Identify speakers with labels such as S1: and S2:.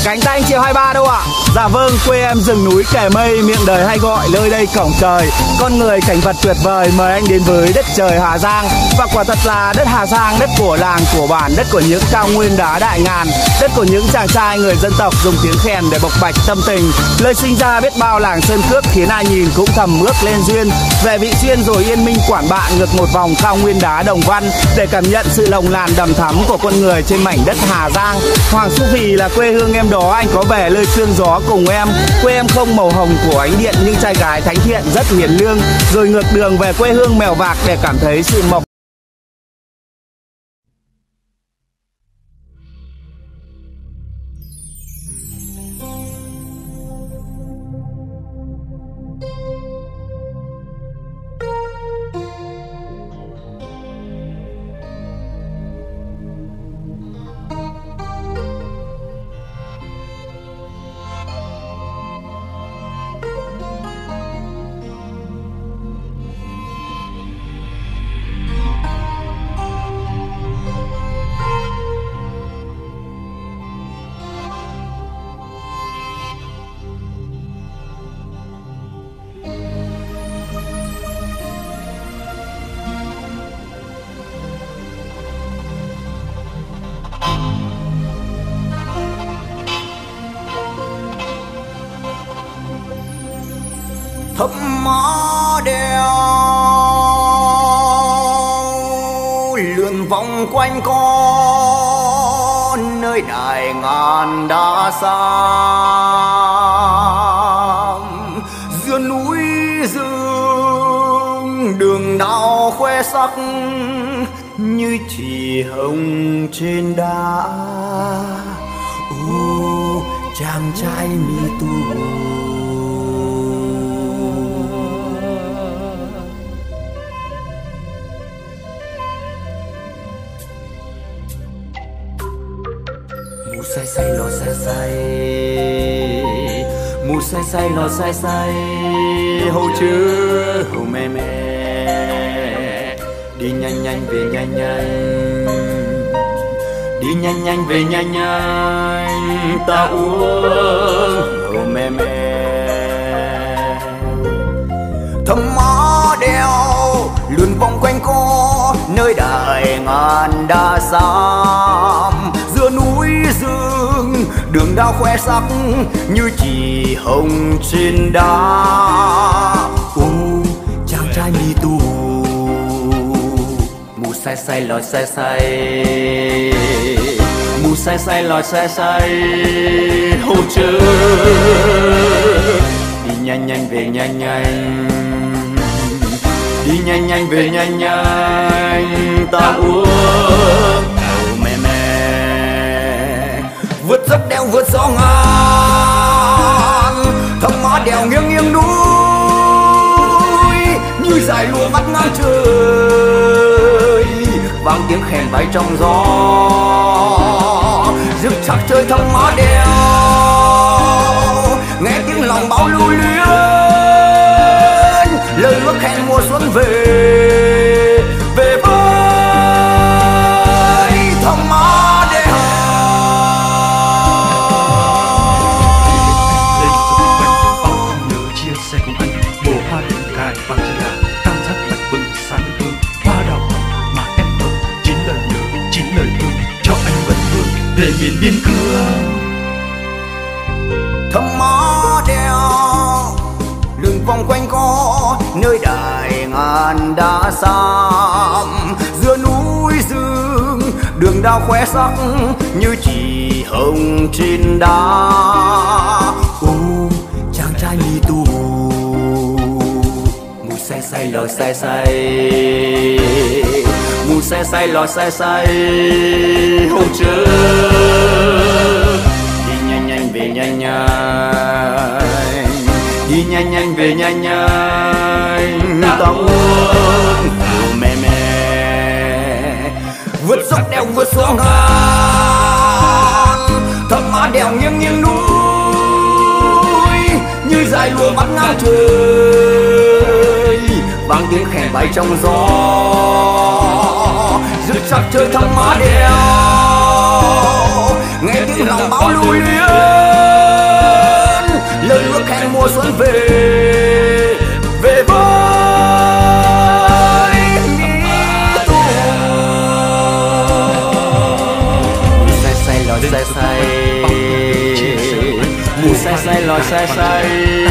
S1: Cánh tay anh Triệu 23 đâu ạ? Dạ vâng, quê em rừng núi kẻ mây, miệng đời hay gọi nơi đây cổng trời. Con người cảnh vật tuyệt vời, mời anh đến với đất trời Hà Giang. Và quả thật là đất Hà Giang, đất của làng, của bản, đất của những cao nguyên đá đại ngàn, đất của những chàng trai người dân tộc dùng tiếng khèn để bộc bạch tâm tình. Lời sinh ra biết bao làng sơn cước khiến ai nhìn cũng thầm ước lên duyên. Về Vị Xuyên rồi Yên Minh Quản Bạ ngược một vòng cao nguyên đá Đồng Văn để cảm nhận sự lồng làn đầm thắm của con người trên mảnh đất Hà Giang. Hoàng Su Phì là quê hương em đó, anh có vẻ lời sương gió cùng em. Quê em không màu hồng của ánh điện nhưng trai gái thánh thiện rất hiền lương. Rồi ngược đường về quê hương Mèo Vạc để cảm thấy sự mộc.
S2: Thấp má đèo lượn vòng quanh con nơi đài ngàn đá xám, giữa núi rừng đường đao khoe sắc như chỉ hồng trên đá. Ô chàng trai mi tu say say lo say say, mu say say lo say say, hầu chưa hầu mẹ mẹ, đi nhanh nhanh về nhanh nhanh, đi nhanh nhanh về nhanh nhanh, ta uống hầu mẹ mẹ. Thăm má đeo lượn vòng quanh co nơi đài ngàn đá xám, giữa núi rừng đường đao khoe sắc như chỉ hồng trên đá. Ô chàng trai mi tu mu say say lòi say say, mu say say lòi say say, hô chớ đi nhanh nhanh về nhanh nhanh, đi nhanh nhanh về nhanh nhanh, ta uống mẹ mẹ. Vượt dốc đeo vượt gió ngàn, thăm má đèo nghiêng nghiêng núi như dải lụa vắt ngang trời, vang tiếng khèn bay trong gió rực chắc trời. Thăm má đèo nghe tiếng lòng bao lưu luyến, lời ước hẹn mùa xuân về về với thăm má đèo.
S3: Nhớ chia sẻ cùng anh bộ hoa đèn cài bằng chân gà, tam giác bạch vừng sáng hương hoa đào mà em mơ, chín lời nhớ chín lời thương cho anh vẫn vương về miền biên cương.
S2: Thăm má đèo lượn vòng quanh co nơi đài ngàn đá xám, giữa núi rừng đường đao khoe sắc như chỉ hồng trên đá. Ô chàng trai mi tu mu say say lòi say say, mu say say lòi say say, hô chớ đi nhanh nhanh về nhanh nhanh, đi nhanh nhanh về nhanh nhanh, ta uống mẹ mẹ. Vượt dốc đeo vượt gió ngàn, thăm má đèo nghiêng nghiêng núi như dải lụa vắt ngang trời, vang tiếng khèn bay trong gió rực chắc trời. Thăm má đèo nghe tiếng lòng bao lưu luyến, mùa xuân về, về với Mỹ Tho. Say say lòi say say, mùa say say lòi say say.